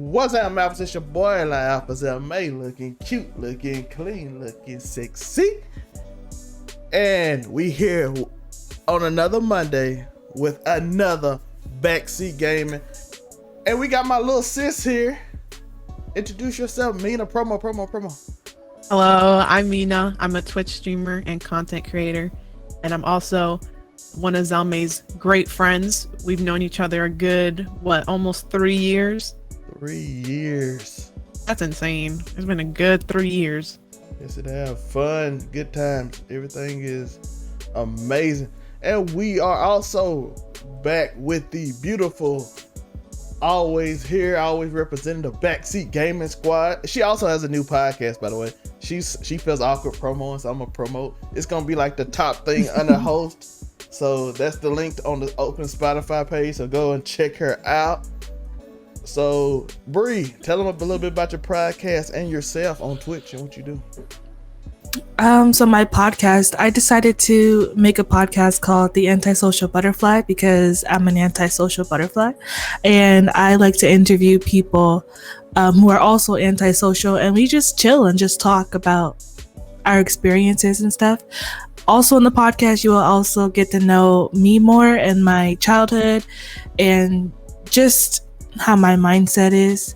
What's up, Maps? It's your boy, like Opposite May, looking cute, looking clean, looking sexy. And we here on another Monday with another Backseat Gaming. And we got my little sis here. Introduce yourself, Mina. Promo. Hello, I'm Mina. I'm a Twitch streamer and content creator. And I'm also one of Zalmay's great friends. We've known each other a good, almost 3 years? 3 years. That's insane. It's been a good 3 years. Yes, it have fun, good times. Everything is amazing. And we are also back with the beautiful, always here, always representing the Backseat Gaming Squad. She also has a new podcast, by the way. She feels awkward promoting, so I'm gonna promote. It's gonna be like the top thing under host. So that's the link on the open Spotify page. So go and check her out. So Bree, tell them a little bit about your podcast and yourself on Twitch and what you do. So my podcast, I decided to make a podcast called The Antisocial Butterfly because I'm an antisocial butterfly, and I like to interview people who are also antisocial, and we just chill and just talk about our experiences and stuff. Also in the podcast, you will also get to know me more and my childhood and just how my mindset is.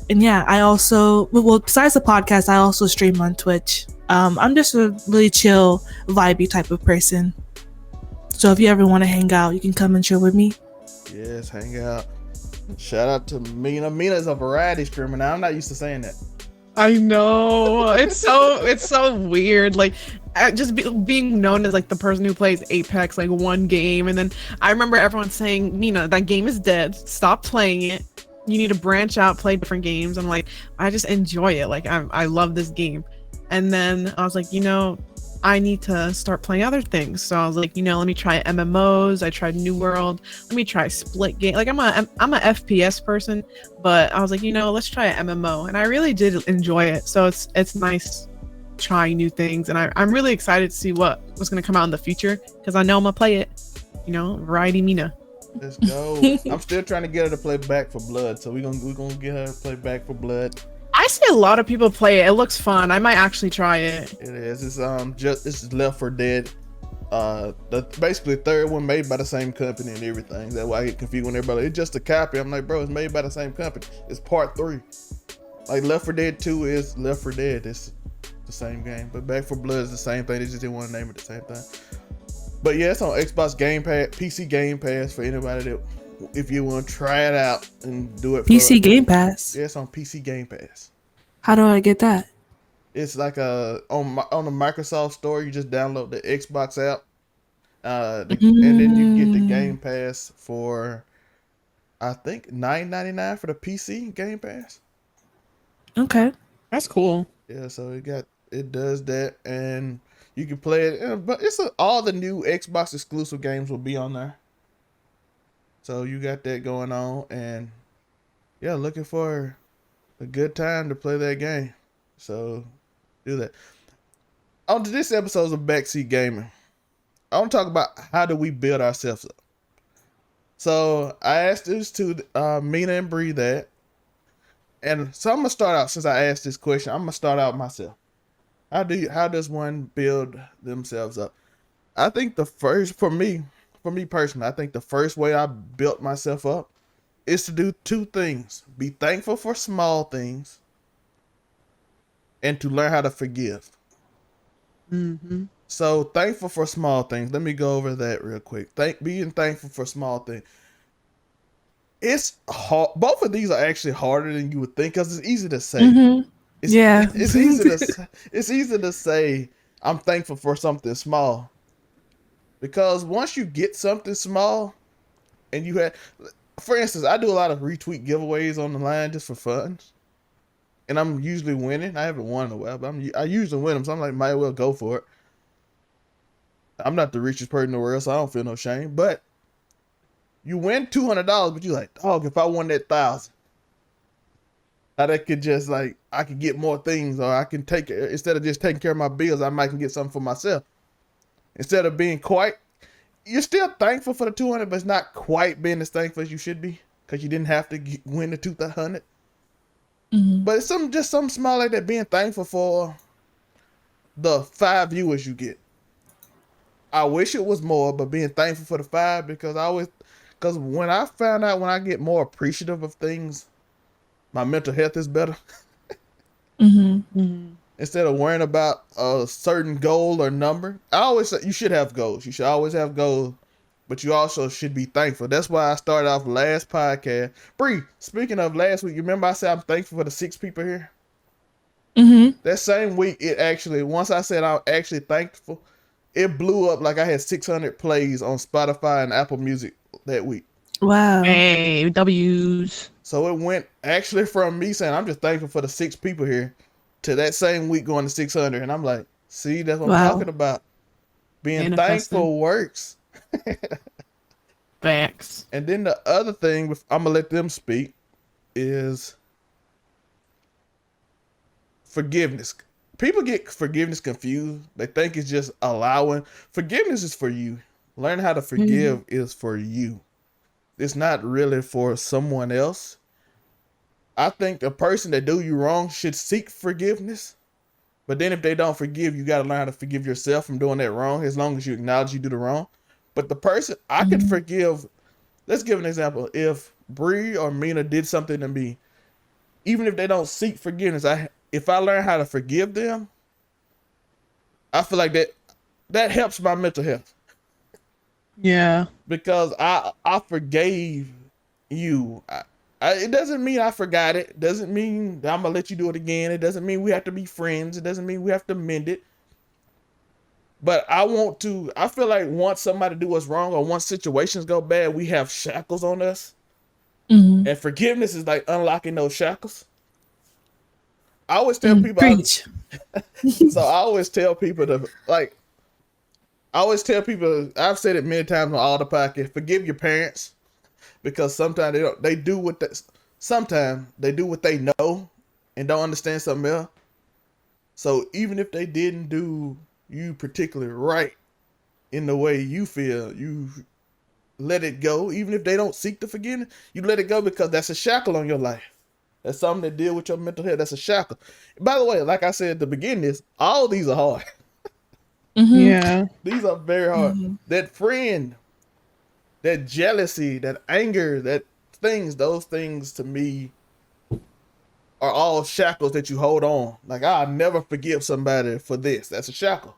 And yeah, I also, besides the podcast, I also stream on Twitch. I'm just a really chill, vibey type of person. So if you ever want to hang out, you can come and chill with me. Yes, hang out. Shout out to Mina. Mina is a variety streamer now. I'm not used to saying that. I know. It's so weird. Like, being known as like the person who plays Apex like one game, and then I remember everyone saying, Mina, that game is dead. Stop playing it. You need to branch out, play different games. I'm like, I just enjoy it. Like, I love this game. And then I was like, I need to start playing other things. So I was like, let me try MMOs. I tried New World. Let me try split game. Like I'm a FPS person, but I was like, let's try an MMO. And I really did enjoy it. So it's nice trying new things. And I'm really excited to see what's going to come out in the future because I know I'm going to play it. Variety Mina. Let's go. I'm still trying to get her to play Back for Blood. So we're gonna get her to play Back for Blood. I see a lot of people play it. It looks fun. I might actually try it. It is. It's Left 4 Dead. Basically third one made by the same company and everything. That's why I get confused when everybody, it's just a copy. I'm like, bro, it's made by the same company. It's part 3. Like Left 4 Dead 2 is Left 4 Dead. It's the same game. But Back for Blood is the same thing. They just didn't want to name it the same thing. But yeah, it's on Xbox Game Pass, PC Game Pass for anybody that, if you want to try it out and do it. PC Game Pass? Yeah, it's on PC Game Pass. How do I get that? It's like on the Microsoft Store. You just download the Xbox app, and then you get the Game Pass for, I think, $9.99 for the PC Game Pass. Okay, that's cool. Yeah, so it does that, and you can play it. But all the new Xbox exclusive games will be on there. So you got that going on, and yeah, looking for a good time to play that game. So do that. On to this episode of Backseat Gaming, I want to talk about how do we build ourselves up. So I asked this to Mina and Bree that. And so I'm going to start out, since I asked this question, I'm going to start out myself. How does one build themselves up? I think for me personally, I think the first way I built myself up is to do 2 things. Be thankful for small things and to learn how to forgive. Mm-hmm. So thankful for small things. Let me go over that real quick. Being thankful for small things. It's hard. Both of these are actually harder than you would think because it's easy to say. Mm-hmm. It's easy to say I'm thankful for something small, because once you get something small and you had, for instance, I do a lot of retweet giveaways on the line just for fun, and I'm usually winning. I haven't won in a while, but I usually win them, so I'm like, might as well go for it. I'm not the richest person in the world, so I don't feel no shame. But you win $200, but you like, dog, if I won that 1,000, how that could just like, I could get more things, or I can take it instead of just taking care of my bills. I might can get something for myself instead of being you're still thankful for the 200, but it's not quite being as thankful as you should be because you didn't have to win the 200. Mhm. But it's something small like that. Being thankful for the 5 viewers you get. I wish it was more, but being thankful for the 5 because when I found out when I get more appreciative of things, my mental health is better. Mhm. Mhm. Instead of worrying about a certain goal or number, I always say you should have goals. You should always have goals, but you also should be thankful. That's why I started off last podcast. Bree, speaking of last week, you remember I said I'm thankful for the 6 people here? Mhm. That same week, it actually, once I said I'm actually thankful, it blew up like I had 600 plays on Spotify and Apple Music that week. Wow. Hey, W's. So it went actually from me saying I'm just thankful for the 6 people here to that same week going to 600. And I'm like, see, that's what I'm talking Wow. about. Being Manifesting. thankful works. Facts. And then the other thing, I'm going to let them speak, is forgiveness. People get forgiveness confused. They think it's just allowing. Forgiveness is for you. Learn how to Mhm. forgive is for you. It's not really for someone else. I think the person that do you wrong should seek forgiveness. But then if they don't forgive, you got to learn how to forgive yourself from doing that wrong as long as you acknowledge you do the wrong. But the person, I could Mhm. forgive. Let's give an example. If Bree or Mina did something to me, even if they don't seek forgiveness, if I learn how to forgive them, I feel like that helps my mental health Yeah. because I forgave you. It doesn't mean I forgot it. It doesn't mean I'm gonna let you do it again. It doesn't mean we have to be friends. It doesn't mean we have to mend it. But I want to. I feel like once somebody do us wrong or once situations go bad, we have shackles on us, Mhm. and forgiveness is like unlocking those shackles. I always tell Mm. people. Preach. So I always tell people to like. I always tell people. I've said it many times on all the podcasts. Forgive your parents because sometimes they don't. They do what they. Sometimes they do what they know and don't understand something else. So even if they didn't do you particularly right in the way you feel, you let it go. Even if they don't seek the forgiveness, you let it go because that's a shackle on your life. That's something that deal with your mental health. That's a shackle. By the way, like I said at the beginning, all these are hard. Mhm. Yeah. These are very hard. Mhm. That friend, that jealousy, that anger, that those things to me are all shackles that you hold on. Like I'll never forgive somebody for this. That's a shackle.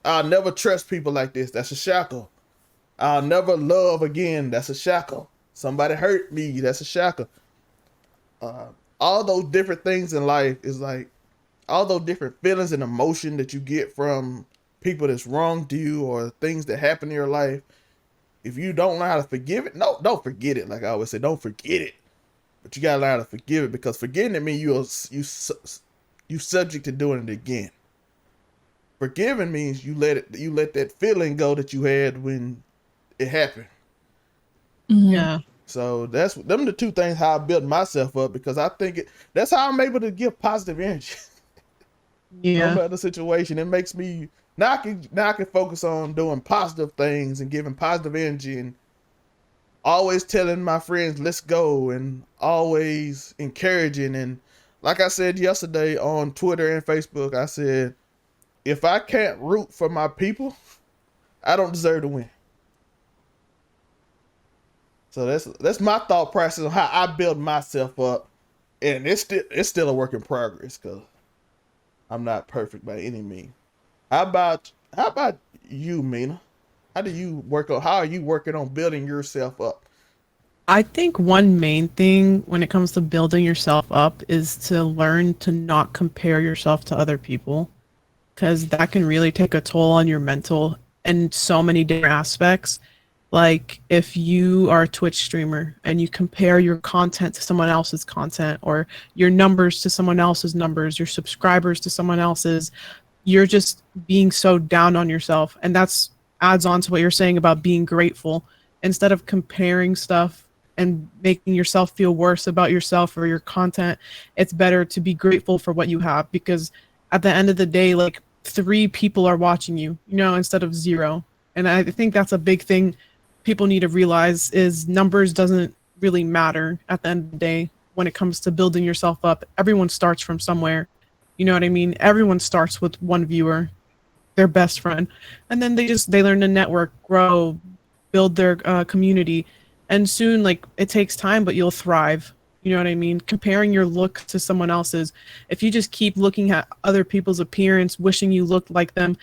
I'll never trust people like this. That's a shackle. I'll never love again. That's a shackle. Somebody hurt me. That's a shackle. Uh, all those different things in life is like all those different feelings and emotion that you get from people that's wronged you or things that happen in your life. If you don't learn how to forgive it, no, don't forget it. Like I always say, don't forget it. But you gotta learn how to forgive it because forgetting it means you subject to doing it again. Forgiving means you let that feeling go that you had when it happened. Mhm. Yeah. So that's them the two things how I built myself up because I think that's how I'm able to give positive energy. No Yeah. matter the situation, it makes me now I can focus on doing positive things and giving positive energy and always telling my friends let's go and always encouraging and like I said yesterday on Twitter and Facebook, I said if I can't root for my people, I don't deserve to win. So that's my thought process on how I build myself up, and it's still a work in progress because I'm not perfect by any means. How about you, Mina? How are you working on building yourself up? I think one main thing when it comes to building yourself up is to learn to not compare yourself to other people because that can really take a toll on your mental in so many different aspects. Like if you are a Twitch streamer and you compare your content to someone else's content or your numbers to someone else's numbers, your subscribers to someone else's, you're just being so down on yourself. And that's adds on to what you're saying about being grateful. Instead of comparing stuff and making yourself feel worse about yourself or your content, it's better to be grateful for what you have because at the end of the day, like 3 people are watching you, instead of 0. And I think that's a big thing people need to realize is numbers doesn't really matter at the end of the day. when it comes to building yourself up. Everyone starts from somewhere. You know what I mean? Everyone starts with one viewer, their best friend, and then they learn to network, grow, build their community, and soon, like, it takes time, but you'll thrive. You know what I mean? Comparing your look to someone else's, if you just keep looking at other people's appearance, wishing you looked like them,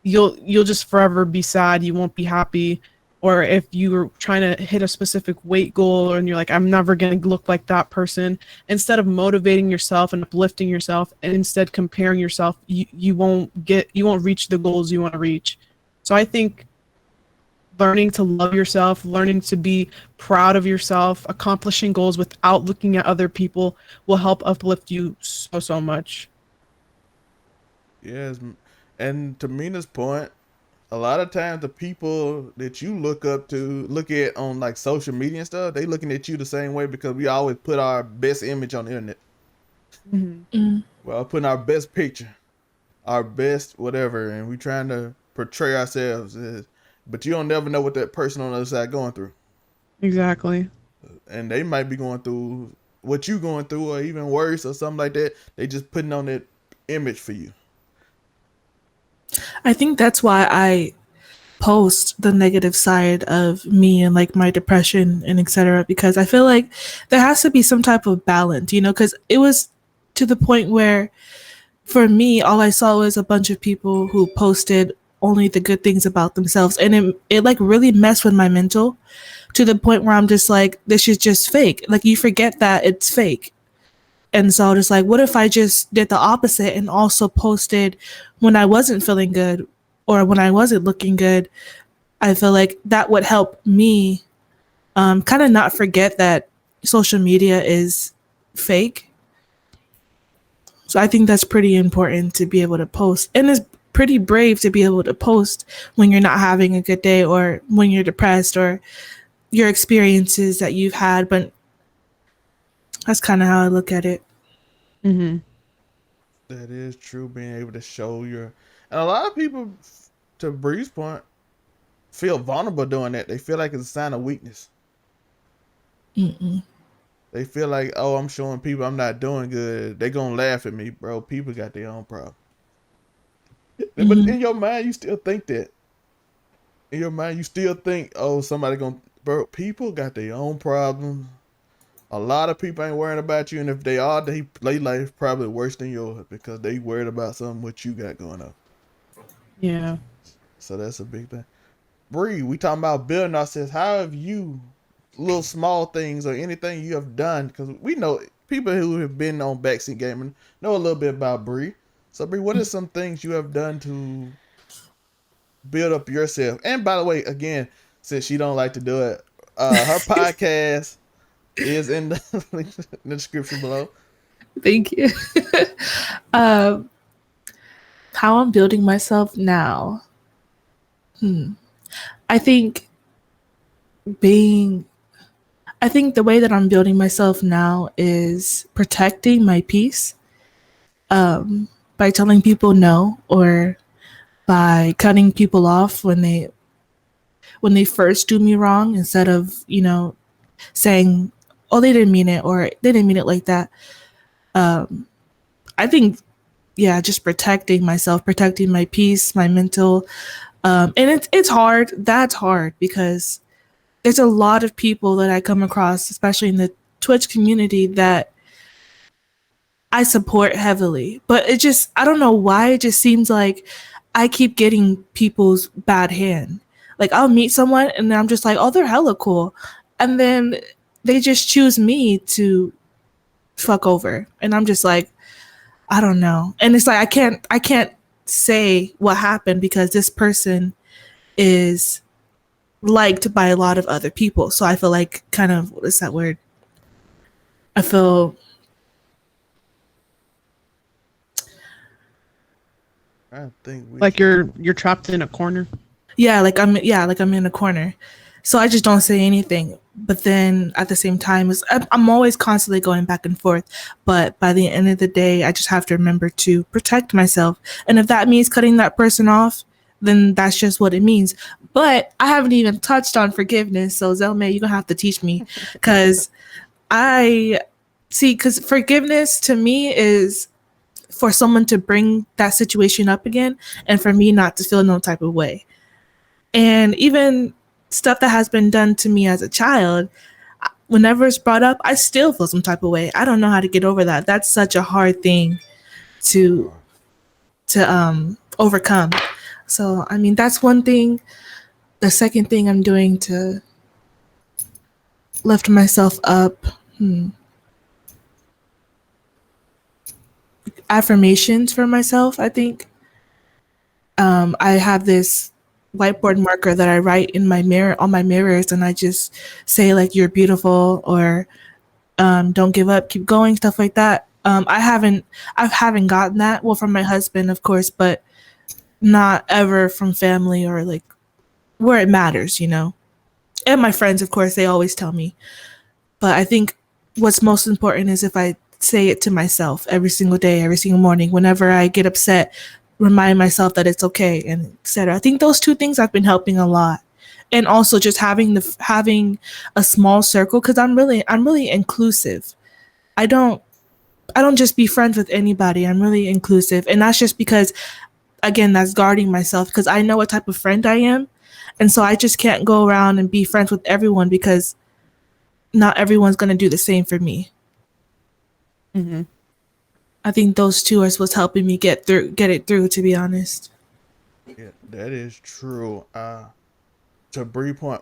you'll just forever be sad. You won't be happy. Or if you were trying to hit a specific weight goal and you're like, I'm never going to look like that person, instead of motivating yourself and uplifting yourself and instead comparing yourself, you won't reach the goals you want to reach. So I think learning to love yourself, learning to be proud of yourself, accomplishing goals without looking at other people will help uplift you so much. Yes, and to Mina's point, a lot of times the people that you look up to, look at on like social media and stuff, they looking at you the same way because we always put our best image on the internet. Mm. Well, putting our best picture, our best whatever, and we trying to portray ourselves as, but you don't never know what that person on the other side going through. Exactly. And they might be going through what you going through or even worse or something like that. They just putting on that image for you. I think that's why I post the negative side of me and like my depression and etc. Because I feel like there has to be some type of balance, you know, because it was to the point where for me, all I saw was a bunch of people who posted only the good things about themselves. And it like really messed with my mental to the point where I'm just like, this is just fake. Like you forget that it's fake. And so just like, what if I just did the opposite and also posted when I wasn't feeling good or when I wasn't looking good? I feel like that would help me kind of not forget that social media is fake. So I think that's pretty important to be able to post. And it's pretty brave to be able to post when you're not having a good day or when you're depressed or your experiences that you've had. But that's kind of how I look at it. Mm-hmm. That is true. Being able to show your, and a lot of people, to Bree's point, feel vulnerable doing that. They feel like it's a sign of weakness. Mm-mm. They feel like, oh, I'm showing people I'm not doing good. They gonna laugh at me, bro. People got their own problem. But Mm-hmm. in your mind, you still think that. In your mind, you still think, oh, somebody gonna, bro. People got their own problems. A lot of people ain't worrying about you, and if they are, they life probably worse than yours because they worried about something what you got going on. Yeah. So that's a big thing. Bree, we talking about building ourselves. How have you, little small things or anything you have done? Because we know people who have been on Backseat Gaming know a little bit about Bree. So Bree, what are some things you have done to build up yourself? And by the way, again, since she don't like to do it, her podcast is in the, in the description below. Thank you. um, how I'm building myself now. I think being I think the way that I'm building myself now is protecting my peace by telling people no or by cutting people off when they first do me wrong instead of, you know, saying, "Oh, they didn't mean it," or "They didn't mean it like that." I think, yeah, just protecting myself, protecting my peace, my mental, and it's hard. That's hard because there's a lot of people that I come across, especially in the Twitch community, that I support heavily. But it just, I don't know why, it just seems like I keep getting people's bad hand. Like I'll meet someone and I'm just like, oh, they're hella cool. And then they just choose me to fuck over. And I'm just like, I don't know. And it's like I can't say what happened because this person is liked by a lot of other people. So I feel like kind of, what is that word? I feel I think we Like you're trapped in a corner. like I'm in a corner. So I just don't say anything. But then at the same time, I'm always constantly going back and forth. But by the end of the day, I just have to remember to protect myself. And if that means cutting that person off, then that's just what it means. But I haven't even touched on forgiveness. So Zelma, you're going to have to teach me because I See, because forgiveness to me is for someone to bring that situation up again and for me not to feel no type of way. And even stuff that has been done to me as a child, whenever it's brought up, I still feel some type of way. I don't know how to get over that. That's such a hard thing to Or overcome. So I mean, that's one thing. The second thing I'm doing to lift myself up, affirmations for myself. I think I have this whiteboard marker that I write in my mirror on my mirrors, and I just say like "you're beautiful" or "don't give up, keep going," stuff like that. I haven't gotten that. Well, from my husband, of course, but not ever from family or like where it matters, you know. And my friends, of course, they always tell me. But I think what's most important is if I say it to myself every single day, every single morning, whenever I get upset, remind myself that it's okay and etc. I think those two things have been helping a lot. And also just having a small circle because I'm really inclusive. I don't I don't just be friends with anybody. I'm really inclusive. And that's just because again, that's guarding myself because I know what type of friend I am. And so I just can't go around and be friends with everyone because not everyone's going to do the same for me. Hmm. I think those two is what's helping me get it through, to be honest. yeah, that is true. To Bree point,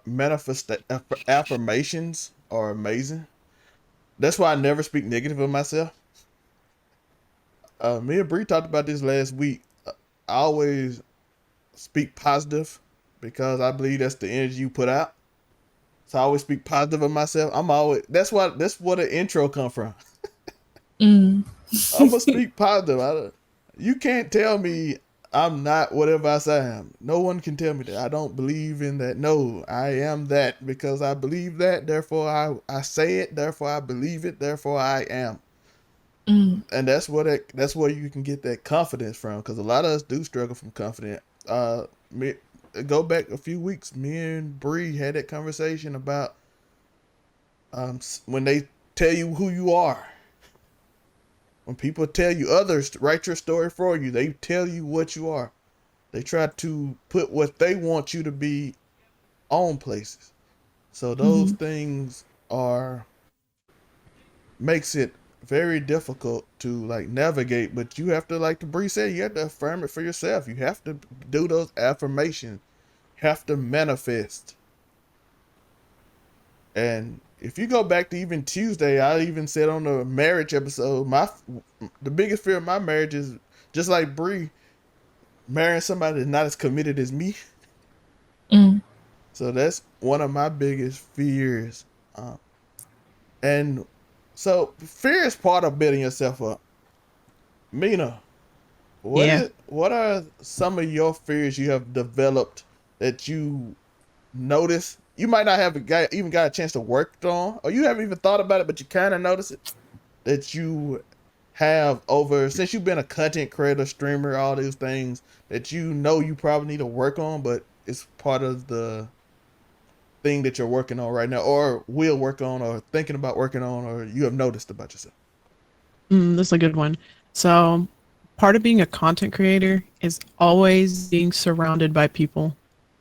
affirmations are amazing. That's why I never speak negative of myself. Me and Bree talked about this last week. I always speak positive because I believe that's the energy you put out. So I always speak positive of myself. I'm always that's where the intro come from. Mm. I'm gonna speak positive. You can't tell me I'm not whatever I say I am. No one can tell me that. I don't believe in that. No, I am that because I believe that. Therefore, I say it. Therefore, I believe it. Therefore, I am. Mm. And that's where you can get that confidence from. Because a lot of us do struggle from confidence. Me, go back a few weeks. Me and Bree had that conversation about when they tell you who you are. When people tell you others write your story for you, they tell you what you are. They try to put what they want you to be on places. So those Mm-hmm. things are makes it very difficult to like navigate, but you have to, like the Bree said, you have to affirm it for yourself. You have to do those affirmations. You have to manifest. And if you go back to even Tuesday, I even said on the marriage episode, the biggest fear of my marriage is just like Bree, marrying somebody that's not as committed as me. Mm. So that's one of my biggest fears. And so fear is part of building yourself up. Mina, Yeah. what are some of your fears you have developed that you notice? You might not have even got a chance to work on, or you haven't even thought about it, but you kind of notice it that you have over since you've been a content creator, streamer, all these things that you know you probably need to work on, but it's part of the thing that you're working on right now, or will work on, or thinking about working on, or you have noticed about yourself. That's a good one. So, part of being a content creator is always being surrounded by people.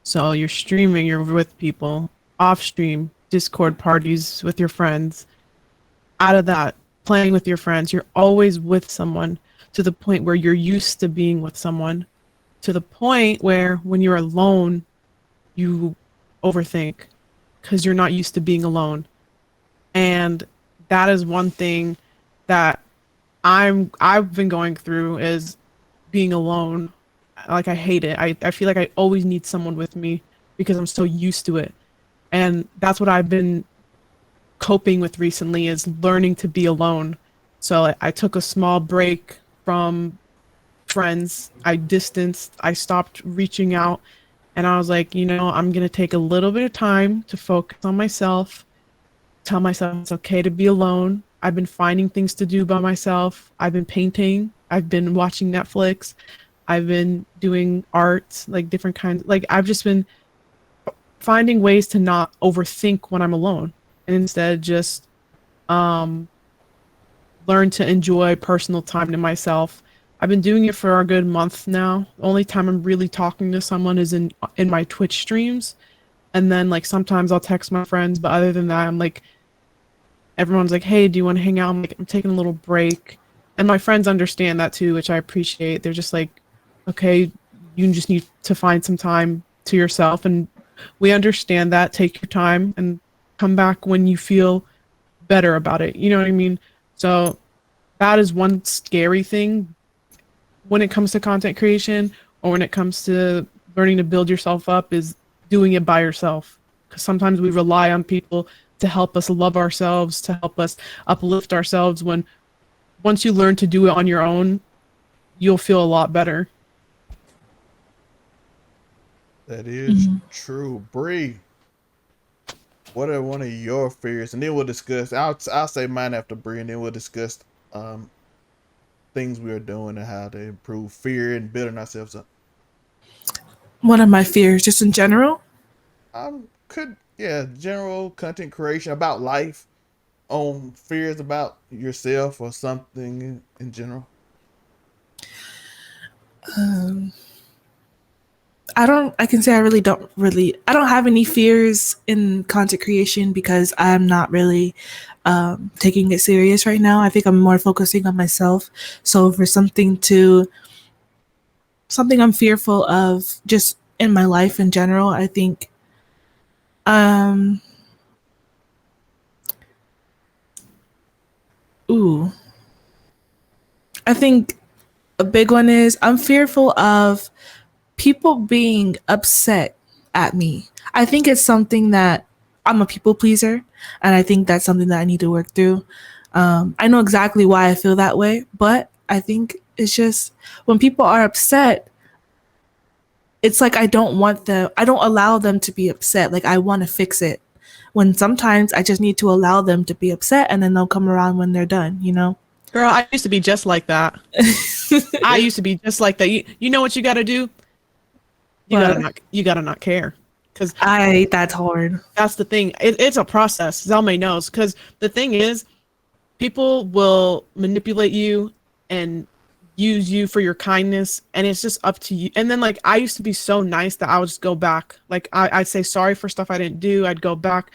So, you're streaming, you're with people, off stream, Discord parties with your friends. Out of that, playing with your friends, you're always with someone to the point where you're used to being with someone, to the point where when you're alone, you overthink because you're not used to being alone. And that is one thing that I've been going through is being alone. Like I hate it. I feel like I always need someone with me because I'm so used to it. And that's what I've been coping with recently is learning to be alone. So I took a small break from friends. I distanced. I stopped reaching out and I was like, I'm going to take a little bit of time to focus on myself, tell myself it's okay to be alone. I've been finding things to do by myself. I've been painting. I've been watching Netflix. I've been doing art, like different kinds. Like I've just been finding ways to not overthink when I'm alone and instead just learned to enjoy personal time to myself. I've been doing it for a good month now. The only time I'm really talking to someone is in my Twitch streams, and then like sometimes I'll text my friends, but other than that, I'm like everyone's like, "Hey, do you want to hang out?" I'm like, "I'm taking a little break." And my friends understand that too, which I appreciate. They're just like, "Okay, you just need to find some time to yourself." And we understand that. Take your time and come back when you feel better about it. You know what I mean? So that is one scary thing when it comes to content creation or when it comes to learning to build yourself up is doing it by yourself. Because sometimes we rely on people to help us love ourselves, to help us uplift ourselves. When once you learn to do it on your own, you'll feel a lot better. That is true. Bree, what are one of your fears? And then we'll discuss. I'll say mine after Bree, and then we'll discuss um things we are doing and how to improve fear and building ourselves up. One of my fears, just in general. Could yeah, general content creation about life, on fears about yourself or something in general. Um, I can say I don't have any fears in content creation because I'm not really taking it serious right now. I think I'm more focusing on myself. So for something I'm fearful of just in my life in general, I think, um, ooh, I think a big one is I'm fearful of people being upset at me. I think it's something that I'm a people pleaser, and I think that's something that I need to work through. I know exactly why I feel that way, but I think it's just when people are upset, it's like I don't allow them to be upset. Like I want to fix it. When sometimes I just need to allow them to be upset and then they'll come around when they're done, you know? Girl, I used to be just like that. I used to be just like that. You know what you got to do? But You gotta not care. Because that's hard. that's the thing. It's a process. Zelme knows. Because the thing is, people will manipulate you and use you for your kindness, and it's just up to you. And then, like, I used to be so nice that I would just go back. Like, I'd say sorry for stuff I didn't do. I'd go back,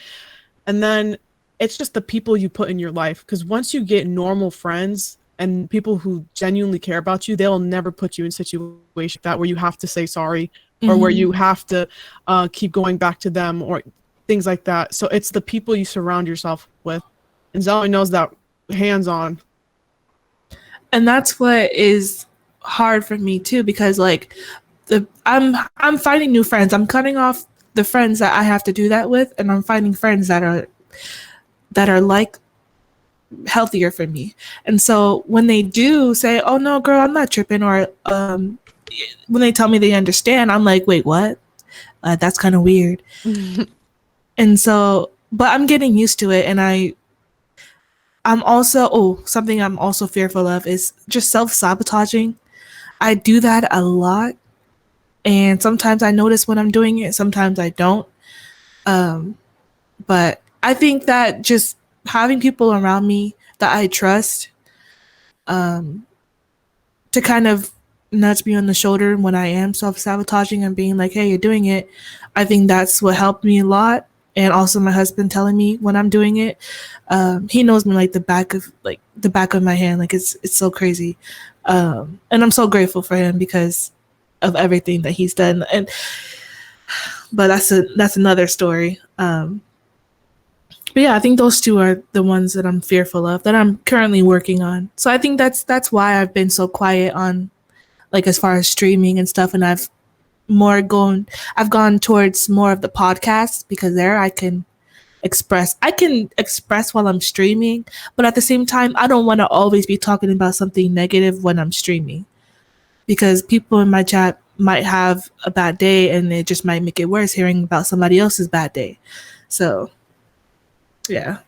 and then it's just the people you put in your life. Because once you get normal friends and people who genuinely care about you, they'll never put you in situations like that where you have to say sorry or where Mhm. you have to keep going back to them or things like that. So it's the people you surround yourself with. And Zoe knows that hands on. And that's what is hard for me too because like I'm finding new friends. I'm cutting off the friends that I have to do that with and I'm finding friends that are like healthier for me. And so when they do say, "Oh no, girl, I'm not tripping," or when they tell me they understand, I'm like, "Wait, what? That's kind of weird." And so, but I'm getting used to it, and I'm also something I'm also fearful of is just self sabotaging. I do that a lot, and sometimes I notice when I'm doing it, sometimes I don't. Um, but I think that just having people around me that I trust um, to kind of nudge me on the shoulder when I am self sabotaging and being like, "Hey, you're doing it." I think that's what helped me a lot. And also my husband telling me when I'm doing it. He knows me like the back of my hand. Like it's so crazy. And I'm so grateful for him because of everything that he's done. And but that's another story. But yeah, I think those two are the ones that I'm fearful of that I'm currently working on. So I think that's why I've been so quiet on like as far as streaming and stuff, and I've gone towards more of the podcast because there I can express while I'm streaming, but at the same time I don't want to always be talking about something negative when I'm streaming because people in my chat might have a bad day and it just might make it worse hearing about somebody else's bad day. So yeah.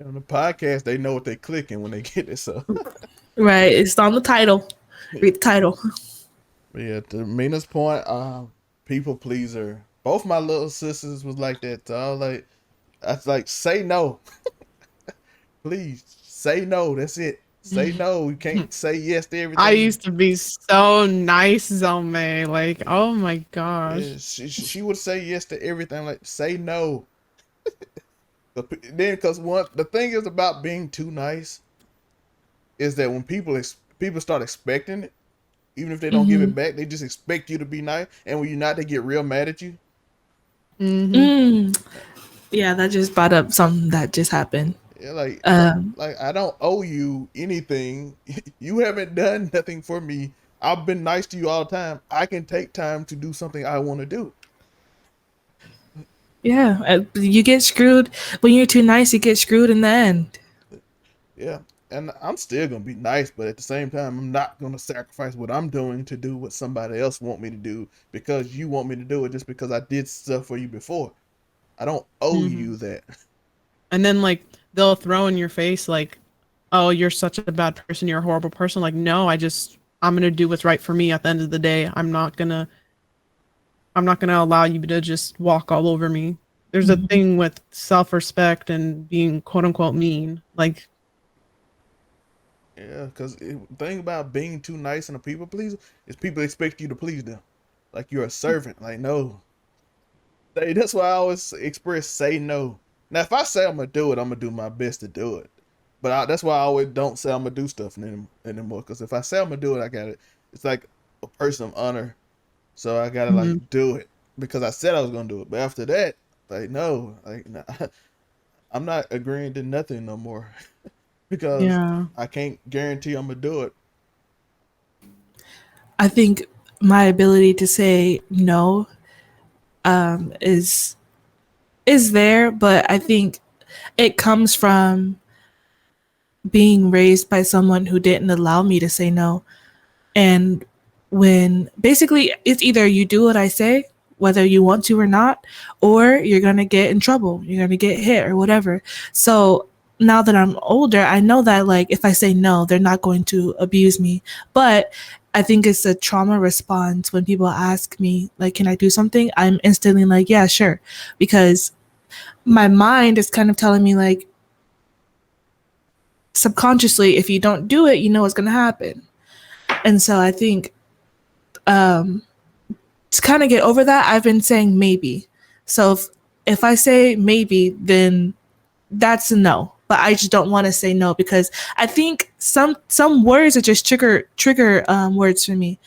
On the podcast, they know what they're clicking when they get it. So, Right. It's on the title. Read the title. but yeah, to Mina's point, people pleaser. Both my little sisters was like that. So I was like, say no, please say no. That's it. Say no. You can't say yes to I everything. used to be so nice, Zome. Like, oh my Yeah, gosh. she would say yes to everything. Like say no. Then, because one the thing is about being too nice is that when people start expecting it, even if they don't give Mm-hmm. it back, they just expect you to be nice. And when you're not, they get real mad at you. Hmm. Mm. Yeah, that just brought up something that just happened. Yeah, like Um, I don't owe you anything. You haven't done nothing for me. I've been nice to you all the time. I can take time to do something I want to do. yeah, you get screwed when you're too nice. You get screwed in the end. Yeah. And I'm still gonna be nice, but at the same time, I'm not gonna sacrifice what I'm doing to do what somebody else want me to do because you want me to do it just because I did stuff for you before. I don't owe Hmm. you that. And then like they'll throw in your face like, "Oh, you're such a bad person. You're a horrible person." Like, no, I'm gonna do what's right for me. At the end of the day, I'm not gonna allow you to just walk all over me. There's a Mhm. thing with self-respect and being quote unquote mean. Like, Yeah, because the thing about being too nice and a people pleaser is people expect you to please them, like you're a servant. Like no, that's why I always express say no. Now, if I say I'm gonna do it, I'm gonna do my best to do it. But that's why I always don't say I'm gonna do stuff anymore. Because if I say I'm gonna do it, I got it. It's like a person of honor, so I gotta mhm, like do it because I said I was gonna do it. But after that, like no, like nah, I'm not agreeing to nothing no more because yeah. I can't guarantee I'm gonna do it. I think my ability to say no is there, but I think it comes from being raised by someone who didn't allow me to say no. And when basically it's either you do what I say, whether you want to or not, or you're going to get in trouble, you're going to get hit or whatever. So now that I'm older, I know that like if I say no, they're not going to abuse me. But I think it's a trauma response when people ask me like can I do something? I'm instantly like, yeah, sure, because my mind is kind of telling me like subconsciously if you don't do it, you know what's going to happen. And so I think to kind of get over that, I've been saying maybe. So if I say maybe, then that's a no. But I just don't want to say no because I think some words are just trigger words for me.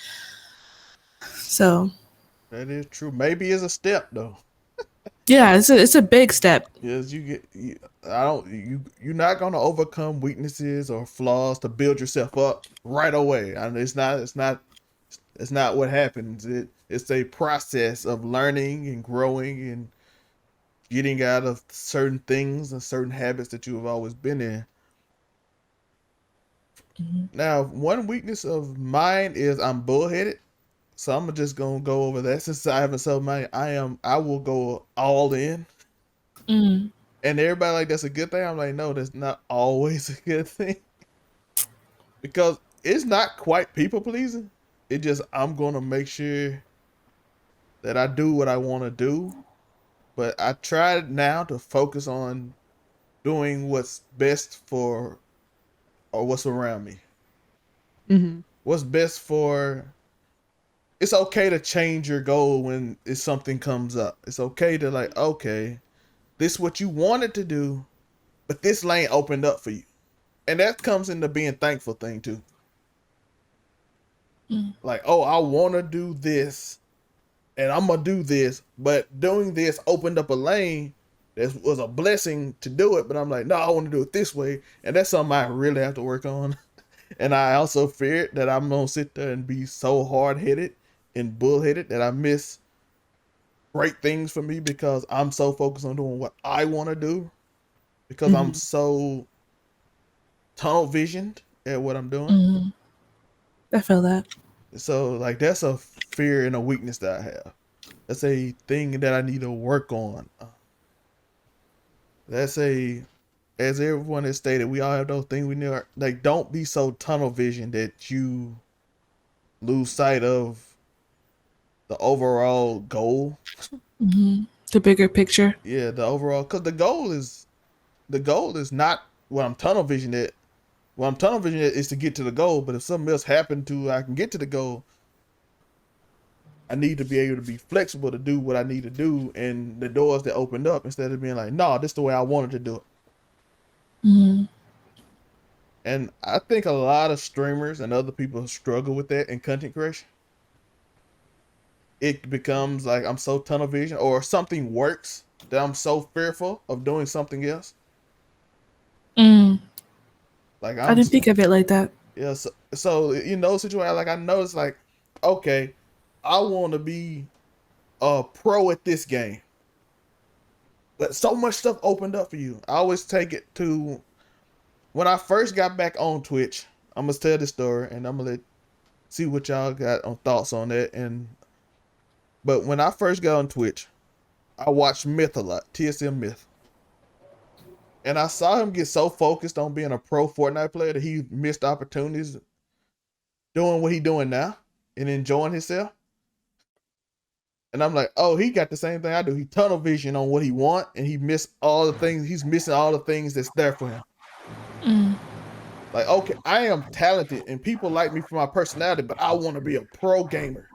So That is true. Maybe it's a step though. yeah, it's a big step. Yes, I don't. You're not gonna overcome weaknesses or flaws to build yourself up right away. I mean, it's not. It's not. It's not what happens. It's a process of learning and growing and getting out of certain things and certain habits that you have always been in. Now, one weakness of mine is I'm bullheaded. So I'm just gonna go over that since I haven't sold mine. I will go all in. Mm, And everybody like that's a good thing. I'm like, no, that's not always a good thing. Because it's not quite people pleasing. It just I'm gonna make sure that I do what I want to do. But I try now to focus on doing what's best for or what's around me. Hmm. What's best for. It's okay to change your goal when something comes up. It's okay to like, okay, this is what you wanted to do, but this lane opened up for you, and that comes into being thankful thing too. mm, Like, oh, I want to do this, and I'm gonna do this, but doing this opened up a lane that was a blessing to do it. But I'm like, no, I want to do it this way, and that's something I really have to work on. And I also fear that I'm gonna sit there and be so hard headed and bullheaded that I miss great things for me because I'm so focused on doing what I want to do because I'm Hmm. so tunnel visioned at what I'm doing. mm. I feel that. So like that's a fear and a weakness that I have. That's a thing that I need to work on. That's a as everyone has stated, we all have those things we need. Like don't be so tunnel vision that you lose sight of the overall goal. Hmm. The bigger picture. Yeah, the overall because the goal is not what I'm tunnel vision at. Well, I'm tunnel vision is to get to the goal, but if something else happened to I can get to the goal, I need to be able to be flexible to do what I need to do and the doors that opened up instead of being like, no, this is the way I wanted to do it. Mm-hmm. And I think a lot of streamers and other people struggle with that in content creation. It becomes like I'm so tunnel vision or something works that I'm so fearful of doing something else. Mm. Like I I'm didn't think of it like that. yeah, so in those situations, like I know it's like, okay, I want to be a pro at this game, but so much stuff opened up for you. I always take it to when I first got back on Twitch. I'm gonna tell this story, and I'm gonna see what y'all got on thoughts on that. But when I first got on Twitch, I watched Myth a lot, TSM Myth, and I saw him get so focused on being a pro Fortnite player that he missed opportunities doing what he doing now and enjoying himself. And I'm like, oh, he got the same thing I do. He tunnel vision on what he want, and he missed all the things. He's missing all the things that's there for him. Mm. Like, okay, I am talented, and people like me for my personality, but I want to be a pro gamer.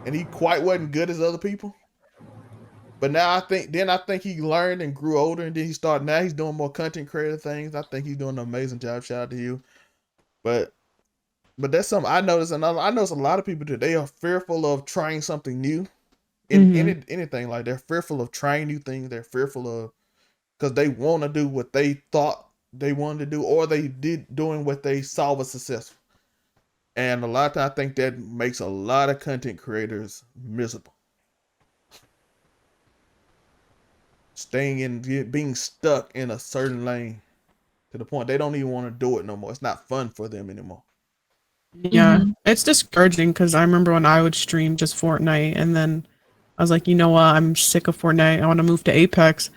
And he quite wasn't good as other people. But now I think he learned and grew older, and then he started. Now he's doing more content creator things. I think he's doing an amazing job. Shout out to you. But that's something I noticed. I notice a lot of people do. They are fearful of trying something new in anything. Like they're fearful of trying new things. They're fearful of because they want to do what they thought they wanted to do, or they did doing what they saw was successful. And a lot of times I think that makes a lot of content creators miserable. Staying in, being stuck in a certain lane to the point they don't even want to do it no more. It's not fun for them anymore. Yeah, Mm-hmm. it's discouraging because I remember when I would stream just Fortnite, and then I was like, you know what, I'm sick of Fortnite. I want to move to Apex.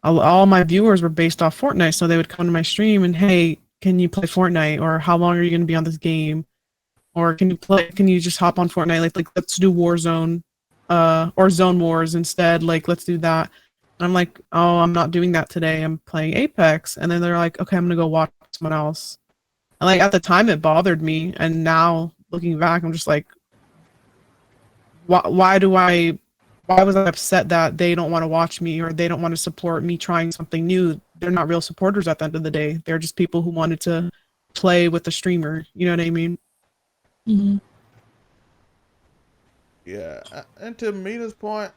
All my viewers were based off Fortnite, so they would come to my stream and, hey, can you play Fortnite? Or how long are you going to be on this game? Or can you play? Can you just hop on Fortnite? Like let's do Warzone, or Zone Wars instead. Like let's do that. And I'm like, oh, I'm not doing that today. I'm playing Apex. And then they're like, okay, I'm gonna go watch someone else. And like at the time, it bothered me, and now looking back, I'm just like, why do I? Why was I upset that they don't want to watch me or they don't want to support me trying something new? They're not real supporters at the end of the day. They're just people who wanted to play with the streamer. You know what I mean? Mm-hmm. Yeah, and to Mina's point,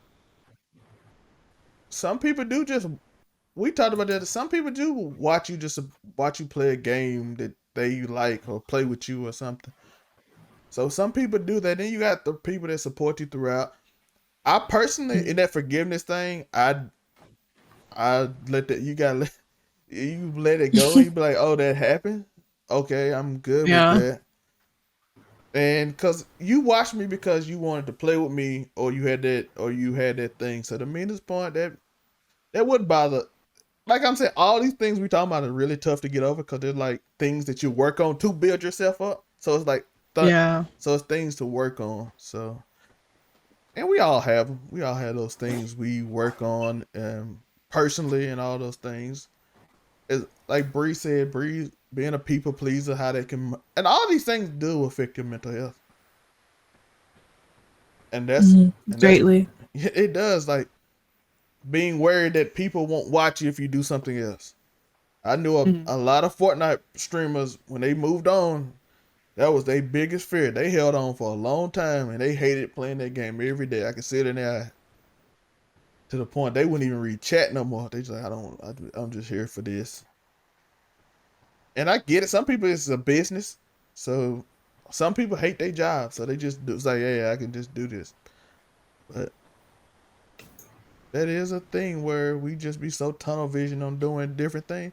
some people do just. We talked about that. Some people do watch you play a game that they like or play with you or something. So some people do that. Then you got the people that support you throughout. I personally, in that forgiveness thing, I let that you let it go. You be like, oh, that happened. Okay, I'm good with Yeah. that. And cause you watched me because you wanted to play with me, or you had that thing. So the meanest point that wouldn't bother. Like I'm saying, all these things we talking about are really tough to get over because they're like things that you work on to build yourself up. So it's like, Yeah. so it's things to work on. So, and we all have them. We all have those things we work on, personally, and all those things. It's like Bree said, Bree being a people pleaser, how they can, and all these things do affect your mental health, and that's Mm-hmm. and that's Greatly. it does like being worried that people won't watch you if you do something else. I knew Mhm. a lot of Fortnite streamers when they moved on. That was their biggest fear. They held on for a long time and they hated playing that game every day. I could see it in their eye to the point they wouldn't even read chat no more. They just like, I'm just here for this. And I get it. Some people it's a business, so some people hate their job, so they just do, it's like, yeah, I can just do this. But that is a thing where we just be so tunnel vision on doing different things.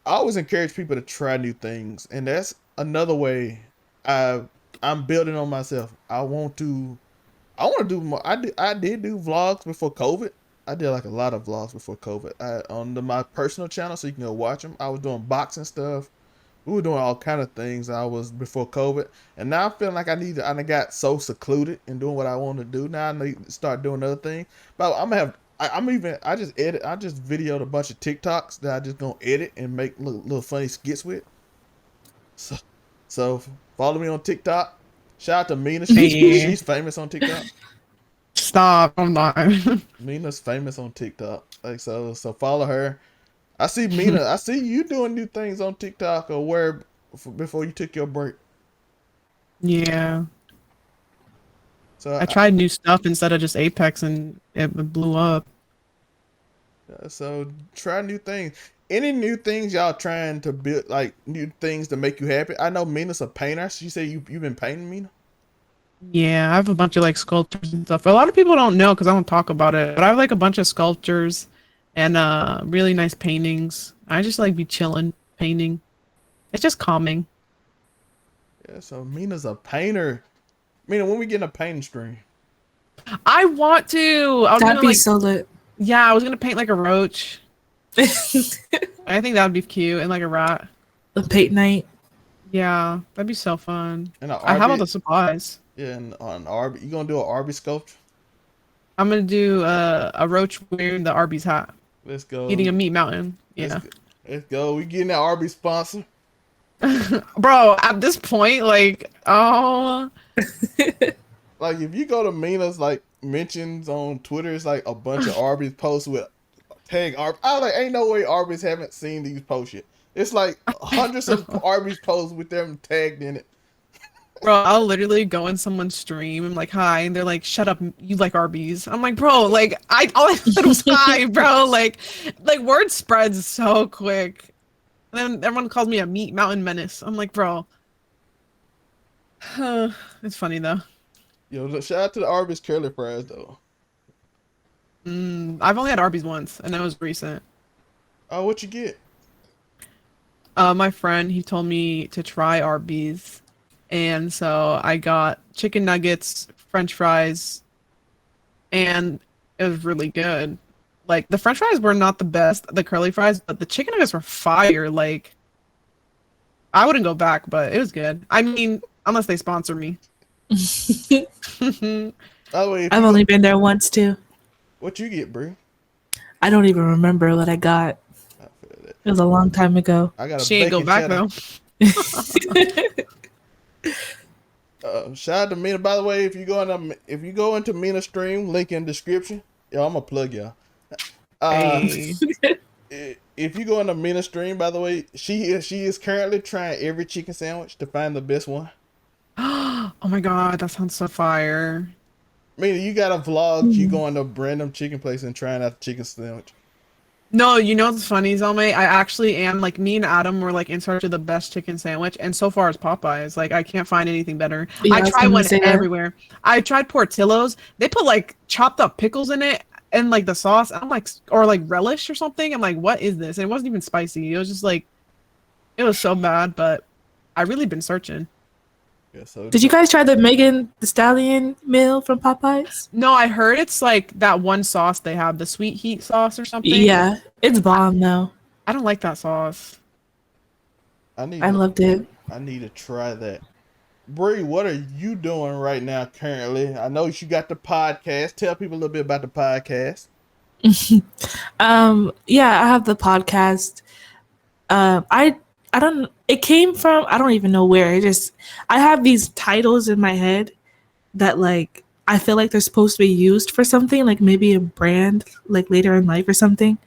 I always encourage people to try new things, and that's another way I I'm building on myself. I want to do more. I did do vlogs before COVID. I did like a lot of vlogs before COVID. My personal channel, so you can go watch them. I was doing boxing stuff. We were doing all kind of things. I was before COVID, and now I'm feeling like I got so secluded in doing what I want to do. Now I need to start doing other things. But I'm gonna have I just edit. I just videoed a bunch of TikToks that I just gonna edit and make little funny skits with. So, so follow me on TikTok. Shout out to Mina. Hey, She's famous on TikTok. stop! I'm not. Mina's famous on TikTok. Like so follow her. I see Mina. I see you doing new things on TikTok or where before you took your break. Yeah, So I tried new stuff instead of just Apex, and it blew up. so try new things. Any new things y'all trying to build, like new things to make you happy? I know Mina's a painter. She said you've been painting, Mina. Yeah, I have a bunch of like sculptures and stuff. A lot of people don't know because I don't talk about it, but I have like a bunch of sculptures and really nice paintings. I just like be chilling painting. It's just calming. Yeah, so Mina's a painter. Mina, when we getting a painting stream? I want to. I was That'd gonna be like, so lit. yeah, I was gonna paint like a roach. I think that would be cute and like a rat. The paint night. Yeah, that'd be so fun. And an I have all Arby, the supplies. yeah, and on Arby, you gonna do an Arby sculpture? I'm gonna do a roach wearing the Arby's hat, Let's go. eating a meat mountain. Let's Yeah, go. Let's go. We getting that Arby sponsor. bro. At this point, like, oh, Like if you go to Mina's like mentions on Twitter, it's like a bunch of Arby's posts with tag Arby. I like ain't no way Arby's haven't seen these posts yet. It's like hundreds of Arby's posts with them tagged in it. bro. I'll literally go in someone's stream and like hi, and they're like, "Shut up, you like Arby's." I'm like, bro, like I all I said was hi, bro. Like word spreads so quick. And then everyone calls me a meat mountain menace. I'm like, bro. It's funny though. Yo, shout out to the Arby's curly fries though. I've only had Arby's once, and that was recent. Oh, what you get? My friend, he told me to try Arby's, and so I got chicken nuggets, French fries, and it was really good. Like the French fries were not the best, the curly fries, but the chicken nuggets were fire. Like I wouldn't go back, but it was good. I mean, unless they sponsor me. By the way, I've only been there once too. what you get, Bree? I don't even remember what I got. I feel that. It was a long time ago. I got a She ain't go bacon back cheddar. though. Shout out to Mina. By the way, if you go into Mina stream, link in description. Yo, I'm gonna plug y'all. Hey. If you go into Mina stream, by the way, she is currently trying every chicken sandwich to find the best one. Oh my god, that sounds so fire. Mina, you got a vlog. You going to a random chicken place and trying out the chicken sandwich. No, you know what's funny, Zelma? I actually am like me and Adam were like in search of the best chicken sandwich, and so far it's Popeyes. Like I can't find anything better. Yeah, I was tried gonna one say that. everywhere. I tried Portillo's. They put like chopped up pickles in it and like the sauce. I'm like, or like relish or something. I'm like, what is this? And it wasn't even spicy. It was just like, it was so bad. But I really been searching. Yeah, so Did you guys try the Megan the Stallion meal from Popeyes? No, I heard it's like that one sauce they have, the sweet heat sauce or something. Yeah, it's bomb though. I don't like that sauce. I loved it. I need to try that. Bree, what are you doing right now currently? I know you got the podcast. Tell people a little bit about the podcast. Yeah, I have the podcast. I don't, it came from, I don't even know where. I have these titles in my head that like I feel like they're supposed to be used for something, like maybe a brand like later in life or something.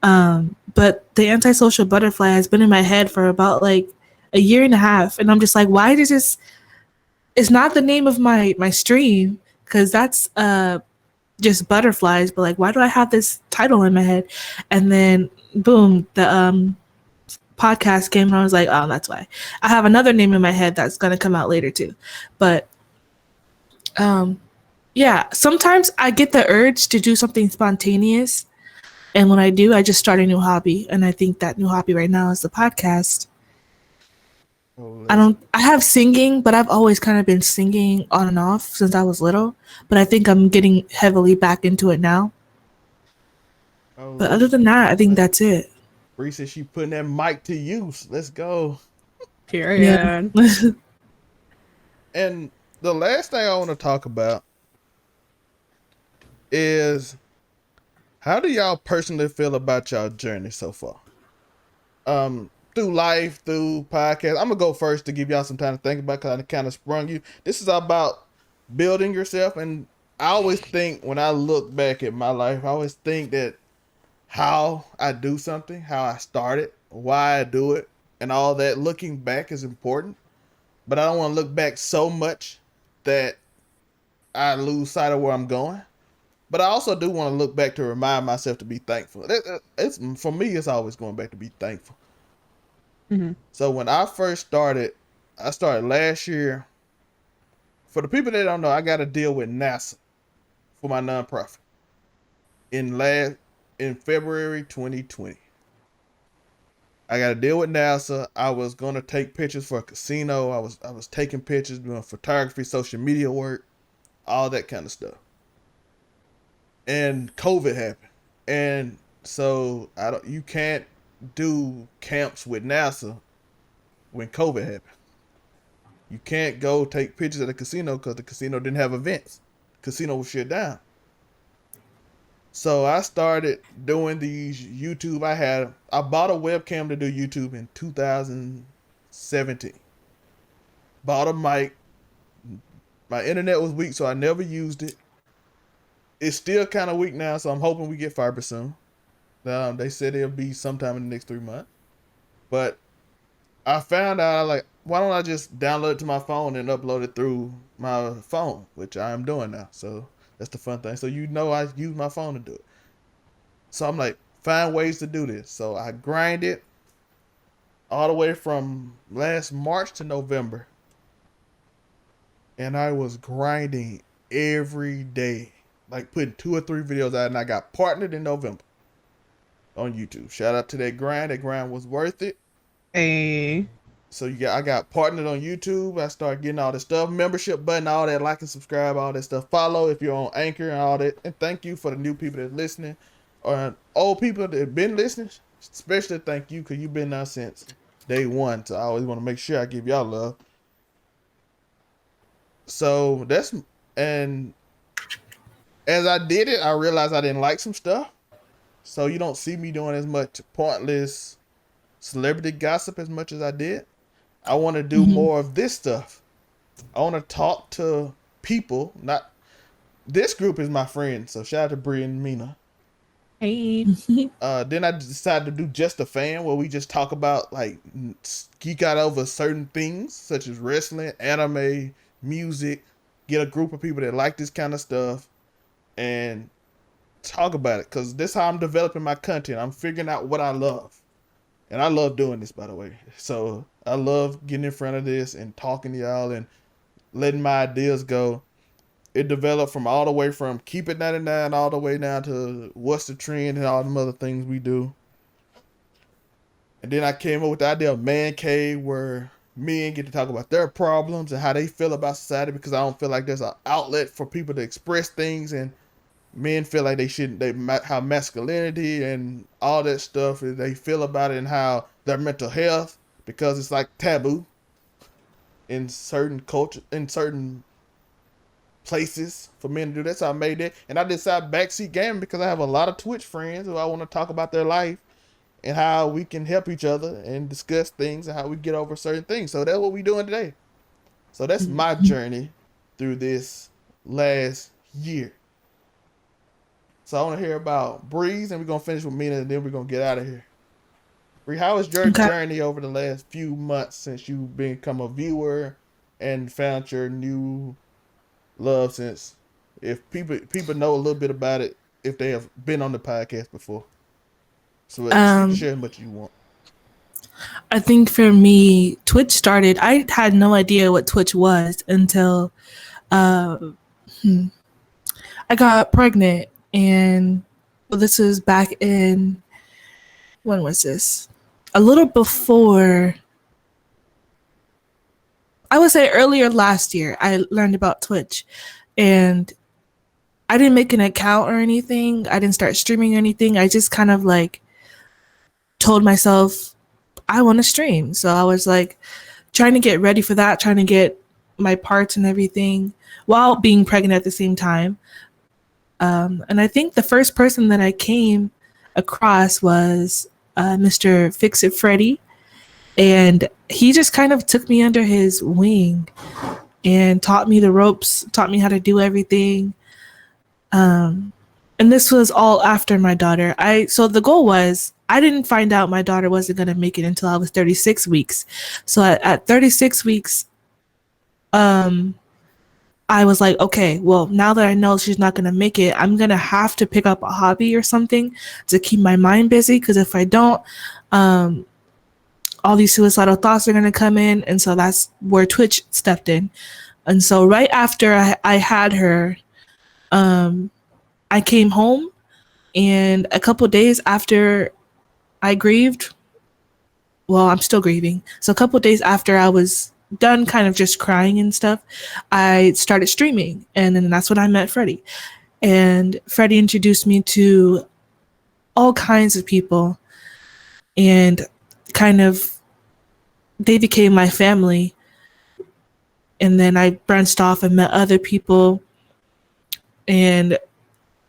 But the Antisocial Butterfly has been in my head for about like a year and a half, and I'm just like, why does this, it's not the name of my stream, because that's just butterflies, but like, why do I have this title in my head? And then boom, the podcast came, and I was like, oh, that's why. I have another name in my head that's gonna come out later too. But yeah, sometimes I get the urge to do something spontaneous, and when I do, I just start a new hobby, and I think that new hobby right now is the podcast. I have singing, but I've always kind of been singing on and off since I was little, but I think I'm getting heavily back into it now. But other than that, I think that's it. Bree said she putting that mic to use. Let's go. Period. Yeah. And the last thing I want to talk about is How do y'all personally feel about y'all journey so far? Through life, through podcast. I'm gonna go first to give y'all some time to think about because I kind of sprung you. This is about building yourself, and I always think when I look back at my life, I always think that how I do something, how I started, why I do it, and all that. Looking back is important, but I don't want to look back so much that I lose sight of where I'm going. But I also do want to look back to remind myself to be thankful. It's for me. It's always going back to be thankful. Hmm. So when I started last year. For the people that don't know, I got to deal with NASA for my nonprofit in February 2020. I got to deal with NASA. I was gonna take pictures for a casino. I was taking pictures, doing photography, social media work, all that kind of stuff. And COVID happened, and so I don't. You can't do camps with NASA when COVID happened. You can't go take pictures at the casino because the casino didn't have events. Casino was shut down. So I started doing these YouTube. I bought a webcam to do YouTube in 2017. Bought a mic. My internet was weak, so I never used it. It's still kind of weak now, so I'm hoping we get fiber soon. They said it'll be sometime in the next 3 months. But I found out like, why don't I just download it to my phone and upload it through my phone, which I am doing now. So that's the fun thing. So I use my phone to do it. So I'm like, find ways to do this. So I grind it all the way from last March to November. And I was grinding every day, like putting 2 or 3 videos out, and I got partnered in November on YouTube. Shout out to that grind. That grind was worth it. Hey. So I got partnered on YouTube. I started getting all this stuff, membership button, all that, like and subscribe, all that stuff. Follow if you're on Anchor and all that. And thank you for the new people that are listening, or old people that have been listening. Especially thank you because you've been there since day one. So I always want to make sure I give y'all love. So and as I did it, I realized I didn't like some stuff. So you don't see me doing as much pointless celebrity gossip as much as I did. I want to do more of this stuff. I want to talk to people. Not this group is my friends. So shout out to Brie and Mina. Hey. Then I decided to do Just a Fan, where we just talk about like geek out over certain things such as wrestling, anime, music. Get a group of people that like this kind of stuff and talk about it. Cause this is how I'm developing my content. I'm figuring out what I love. And I love doing this, by the way. So I love getting in front of this and talking to y'all and letting my ideas go. It developed from all the way from Keep It 99 all the way down to What's the Trend and all them other things we do. And then I came up with the idea of Man Cave, where men get to talk about their problems and how they feel about society, because I don't feel like there's an outlet for people to express things, and men feel like they shouldn't. How masculinity and all that stuff they feel about it, and how their mental health, because it's like taboo in certain culture, in certain places for men to do that. So I made it, and I decided BackSeat Gaming because I have a lot of Twitch friends who I want to talk about their life and how we can help each other and discuss things and how we get over certain things. So that's what we're doing today. So that's my journey through this last year. So I want to hear about Breeze, and we're gonna finish with Mina, and then we're gonna get out of here. Bree, how was your journey over the last few months since you've become a viewer and found your new love? Since if people know a little bit about it, if they have been on the podcast before, so you can share as much as you want. I think for me, Twitch started. I had no idea what Twitch was until uh, I got pregnant, and well, this was back in, when was this? A little before. I would say earlier last year. I learned about Twitch, and I didn't make an account or anything. I didn't start streaming or anything. I just kind of like told myself I want to stream. So I was like trying to get ready for that, trying to get my parts and everything while being pregnant at the same time. And I think the first person that I came across was Mr. Fix It Freddy. And he just kind of took me under his wing and taught me the ropes, taught me how to do everything. Um, and this was all after my daughter. So the goal was I didn't find out my daughter wasn't going to make it until I was 36 weeks. So at 36 weeks, um, I was like, okay, well, now that I know she's not going to make it, I'm going to have to pick up a hobby or something to keep my mind busy. Because if I don't, um, all these suicidal thoughts are going to come in. And so that's where Twitch stepped in. And so right after I had her, I came home, and a couple days after I grieved, well, I'm still grieving. So a couple days after I was done kind of just crying and stuff, I started streaming. And then that's when I met Freddie. And Freddie introduced me to all kinds of people, and kind of they became my family. And then I branched off and met other people. And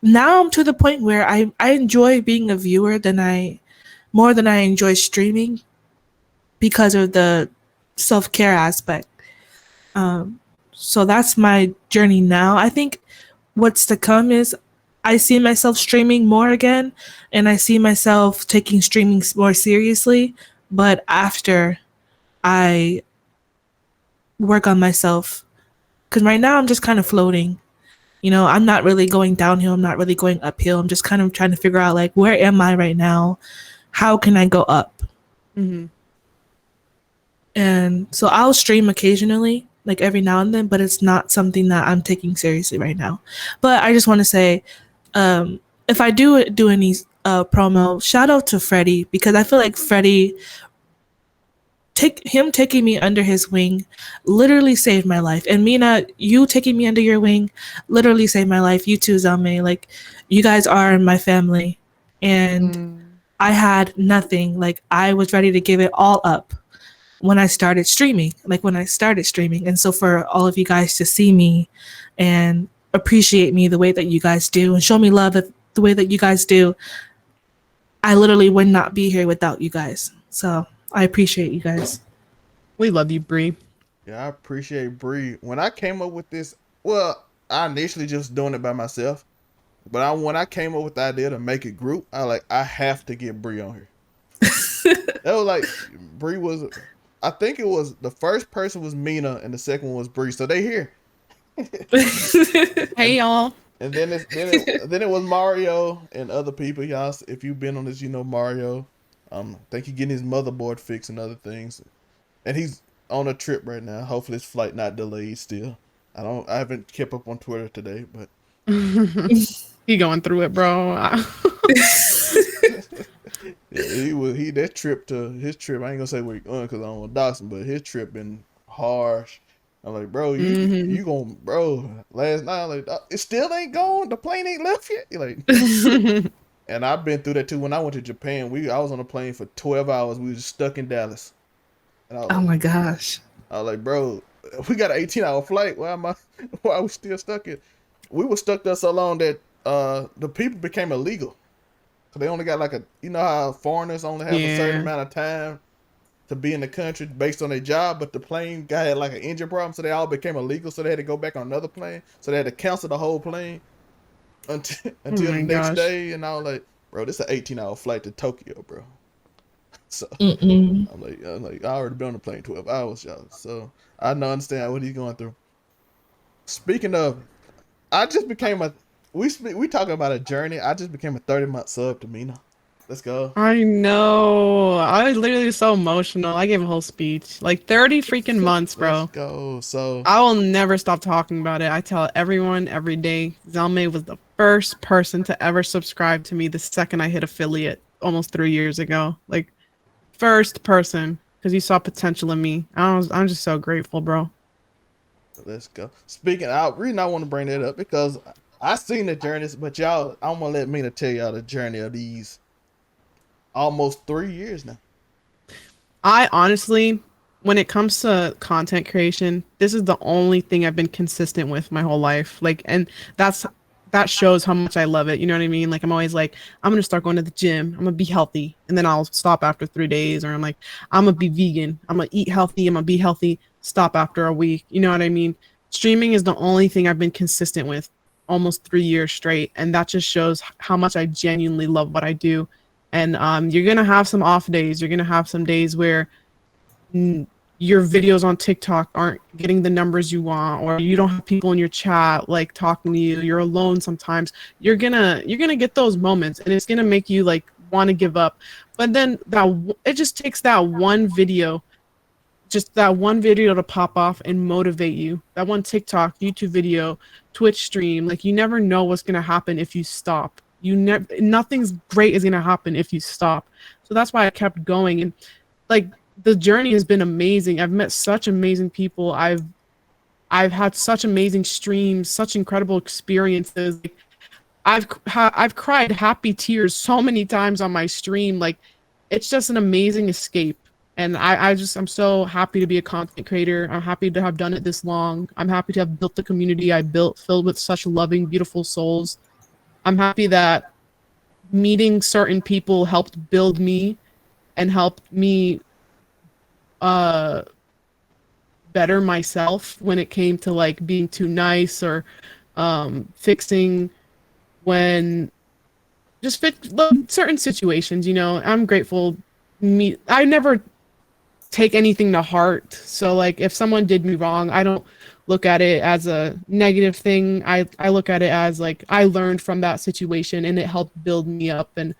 now I'm to the point where I enjoy being a viewer more than I enjoy streaming because of the self-care aspect. So that's my journey now. I think what's to come is I see myself streaming more again, and I see myself taking streaming more seriously, but after I work on myself. Because right now I'm just kind of floating. You know, I'm not really going downhill. I'm not really going uphill. I'm just kind of trying to figure out, like, where am I right now? How can I go up? Mm-hmm. And so I'll stream occasionally, like every now and then, but it's not something that I'm taking seriously right now. But I just want to say, if I do any promo, shout out to Freddie, because I feel like Freddie, taking me under his wing literally saved my life. And Mina, you taking me under your wing literally saved my life. You too, Zalme. Like, you guys are my family. And I had nothing. Like, I was ready to give it all up when I started streaming. And so for all of you guys to see me and appreciate me the way that you guys do and show me love the way that you guys do, I literally would not be here without you guys. So I appreciate you guys. We love you, Bree. Yeah, I appreciate Bree. When I came up with this, well, I initially just doing it by myself. But when I came up with the idea to make a group, I have to get Bree on here. That was like, Bree was, I think it was, the first person was Mina and the second one was Bree. So they here. Hey, y'all. And then it was Mario and other people. Y'all, if you've been on this, you know Mario. I think he's getting his motherboard fixed and other things. And he's on a trip right now. Hopefully his flight not delayed still. I haven't kept up on Twitter today, but He going through it, bro. yeah, his trip. I ain't gonna say where he going because I don't want to dox him, but his trip been harsh. I'm like, bro, you going, bro? Last night, I'm like, it still ain't gone. The plane ain't left yet. You're like, and I've been through that too. When I went to Japan, I was on a plane for 12 hours. We was stuck in Dallas. And Oh my gosh. I was like, bro, we got an 18-hour flight. Why are we still stuck here? We were stuck there so long that the people became illegal. So they only got you know how foreigners only have a certain amount of time to be in the country based on their job, but the plane guy had like an engine problem, so they all became illegal, so they had to go back on another plane. So they had to cancel the whole plane until the next day. And I was like, bro, this is an 18-hour flight to Tokyo, bro. So I'm like, I already been on the plane 12 hours, y'all. So I don't understand what he's going through. Speaking of, I just became we talking about a journey. I just became a 30-month sub to Mina. Let's go. I know. I was literally so emotional. I gave a whole speech. Like 30 freaking months, bro. Let's go. So I will never stop talking about it. I tell everyone every day. Zalme was the first person to ever subscribe to me the second I hit affiliate almost 3 years ago. Like, first person, because you saw potential in me. I'm just so grateful, bro. let's go. Speaking out, reason I want to bring that up because I seen the journeys, but y'all, I'm gonna let Mina tell y'all the journey of these almost 3 years now. I honestly, when it comes to content creation, this is the only thing I've been consistent with my whole life. Like, and that's that shows how much I love it. You know what I mean? Like I'm always like, I'm gonna start going to the gym. I'm gonna be healthy, and then I'll stop after 3 days. Or I'm like, I'm gonna be vegan. I'm gonna eat healthy. I'm gonna be healthy. Stop after a week. You know what I mean? Streaming is the only thing I've been consistent with almost 3 years straight, and that just shows how much I genuinely love what I do. And you're gonna have some off days. You're gonna have some days where your videos on TikTok aren't getting the numbers you want, or you don't have people in your chat like talking to you. You're alone sometimes. You're gonna get those moments, and it's gonna make you like want to give up. But then it just takes that one video, just that one video to pop off and motivate you. That one TikTok, YouTube video, Twitch stream. Like you never know what's gonna happen if you stop. Nothing's great is gonna happen if you stop. So that's why I kept going. And like the journey has been amazing. I've met such amazing people. I've had such amazing streams, such incredible experiences. Like, I've cried happy tears so many times on my stream. Like it's just an amazing escape. And I'm so happy to be a content creator. I'm happy to have done it this long. I'm happy to have built the community I built, filled with such loving, beautiful souls. I'm happy that meeting certain people helped build me and helped me better myself when it came to like being too nice or fixing when just fit certain situations. You know, I'm grateful. I never take anything to heart, so like if someone did me wrong, I don't look at it as a negative thing. I look at it as like I learned from that situation and it helped build me up and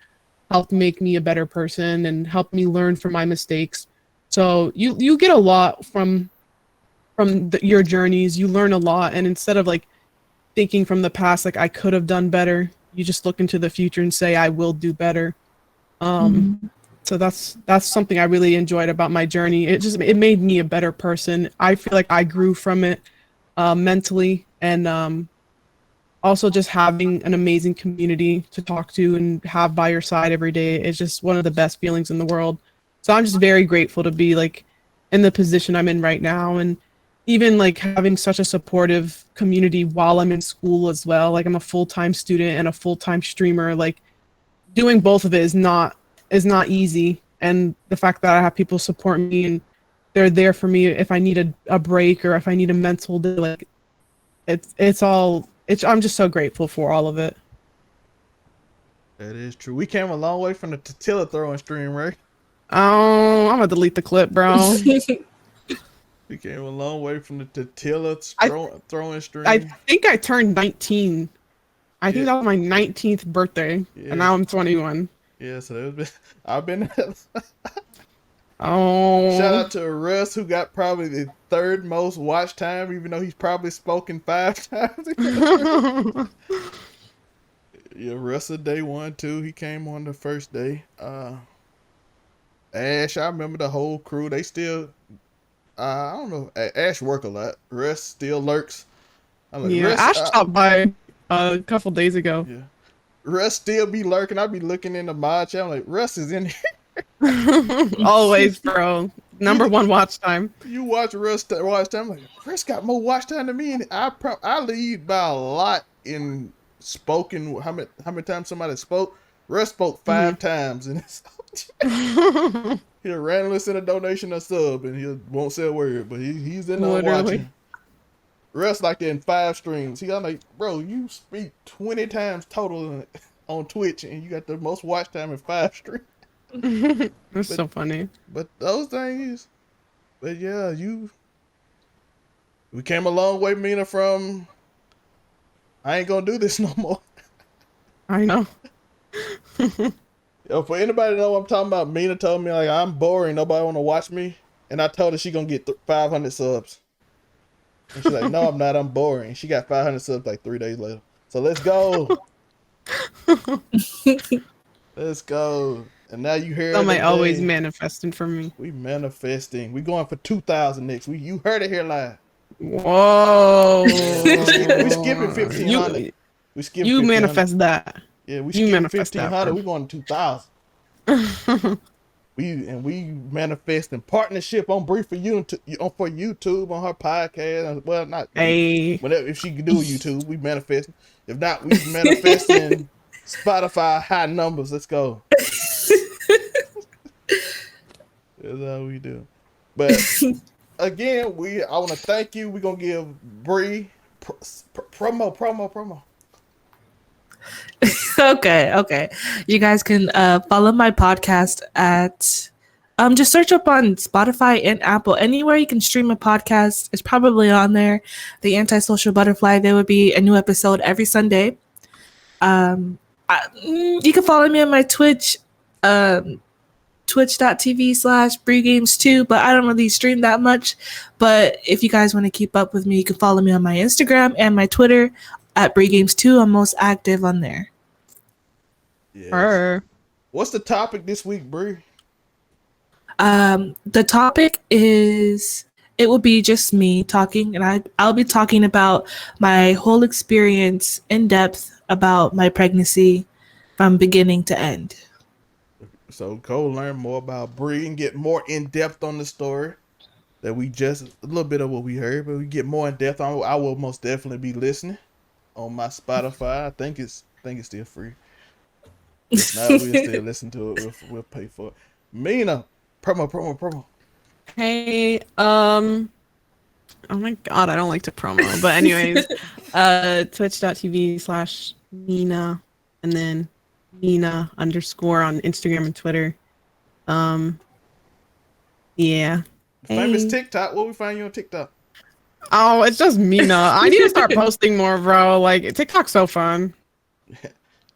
helped make me a better person and helped me learn from my mistakes. So you get a lot from your journeys. You learn a lot, and instead of like thinking from the past like I could have done better, you just look into the future and say I will do better. So that's something I really enjoyed about my journey. It made me a better person. I feel like I grew from it mentally, and also just having an amazing community to talk to and have by your side every day is just one of the best feelings in the world. So I'm just very grateful to be like in the position I'm in right now, and even like having such a supportive community while I'm in school as well. Like I'm a full-time student and a full-time streamer. Like doing both of it is not easy. And the fact that I have people support me and they're there for me if I need a break or if I need a mental day, like I'm just so grateful for all of it. That is true. We came a long way from the tortilla throwing stream, right? Oh, I'm gonna delete the clip, bro. We came a long way from the tortilla throwing stream. I think I turned 19. I think Yeah. that was my 19th birthday, Yeah. and now I'm 21. Yeah, so I've been. Oh, Shout out to Russ, who got probably the third most watch time, even though he's probably spoken 5 times. Yeah, Russ of day 1 too. He came on the first day. Ash, I remember the whole crew. They still, I don't know. Ash work a lot. Russ still lurks. I'm like, yeah. Russ, Ash stopped by a couple days ago. yeah. Russ still be lurking. I be looking in the mod chat. I'm like, Russ is in here. Always, bro. Number one watch time. You watch Russ watch time. I'm like, Russ got more watch time than me, and I lead by a lot in spoken. How many times somebody spoke? Russ spoke 5 times, and he'll randomly send a donation or sub, and he won't say a word, but he's in there Literally. watching. Russ like in 5 streams. He got like, bro, you speak 20 times total on Twitch, and you got the most watch time in 5 streams. That's so funny. But those things, but yeah, we came a long way, Mina, from I ain't gonna do this no more. I know. Yo, for anybody that know what I'm talking about, Mina told me like I'm boring, nobody wanna watch me, and I told her she gonna get 500 subs. And she's like, no, I'm not, I'm boring. She got 500 subs like 3 days later. So let's go. Let's go. And now you hear Somebody always manifesting for me. We manifesting. We going for 2,000 next. You heard it here live. Whoa. We skipping 1,500. We skipping You 1,500. manifest that. Yeah, we You skipping manifest that, 1,500. bro. We going to 2,000. we manifest in partnership on Bree for YouTube on her podcast. Well, not Hey. whatever. If she can do YouTube, we manifest. If not, we manifesting Spotify high numbers. Let's go. That's how we do. But again, I want to thank you. We're gonna give Bree promo. Okay. You guys can follow my podcast at just search up on Spotify and Apple. Anywhere you can stream a podcast is probably on there. The Antisocial Butterfly. There would be a new episode every Sunday. You can follow me on my Twitch, twitch.tv/BreeGames2, but I don't really stream that much. But if you guys want to keep up with me, you can follow me on my Instagram and my Twitter at BreeGames2. I'm most active on there. Yes. What's the topic this week, Bree? The topic is, it will be just me talking, and I'll be talking about my whole experience in depth about my pregnancy from beginning to end. So go learn more about Bree and get more in depth on the story that we just a little bit of what we heard, but we get more in depth on. I will most definitely be listening on my Spotify. I think it's still free. If not, we'll still listen to it. We'll pay for it. Mina, promo. Hey, oh my god, I don't like to promo. But anyways, twitch.tv/Mina and then Mina _ on Instagram and Twitter. Yeah. Famous TikTok. What we find you on TikTok? Oh, it's just Mina. I need to start posting more, bro. Like, TikTok's so fun.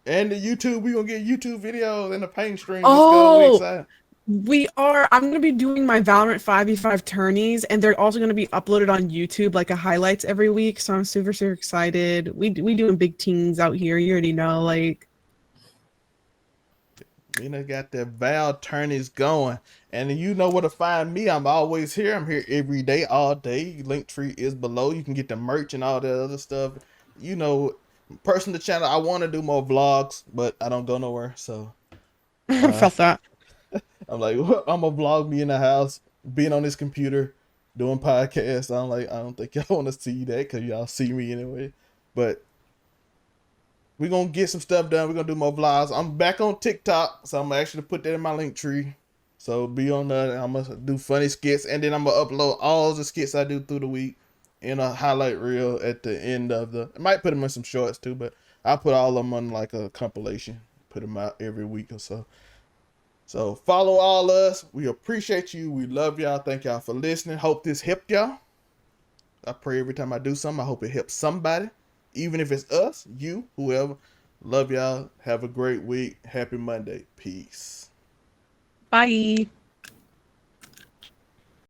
And the YouTube, we gonna get YouTube videos and the paint stream. Oh, we are. I'm gonna be doing my Valorant 5v5 tourneys, and they're also gonna be uploaded on YouTube, like a highlights every week. So I'm super excited. We doing big things out here. You already know, like. Mina got that Val tourneys going, and you know where to find me. I'm always here. I'm here every day, all day. Linktree is below. You can get the merch and all that other stuff. You know. Personal channel, I want to do more vlogs, but I don't go nowhere. So Felt that. I'm like, I'm gonna vlog me in the house, being on this computer, doing podcasts. I'm like, I don't think y'all want to see that because y'all see me anyway. But we're gonna get some stuff done. We're gonna do more vlogs. I'm back on TikTok, so I'm gonna actually put that in my link tree. So be on that. I'm gonna do funny skits, and then I'm gonna upload all the skits I do through the week in a highlight reel at the end of I might put them in some shorts too, but I'll put all of them on like a compilation, put them out every week or so. So follow all us. We appreciate you. We love y'all. Thank y'all for listening. Hope this helped y'all. I pray every time I do something, I hope it helps somebody, even if it's us, you, whoever. Love y'all. Have a great week. Happy Monday. Peace. Bye.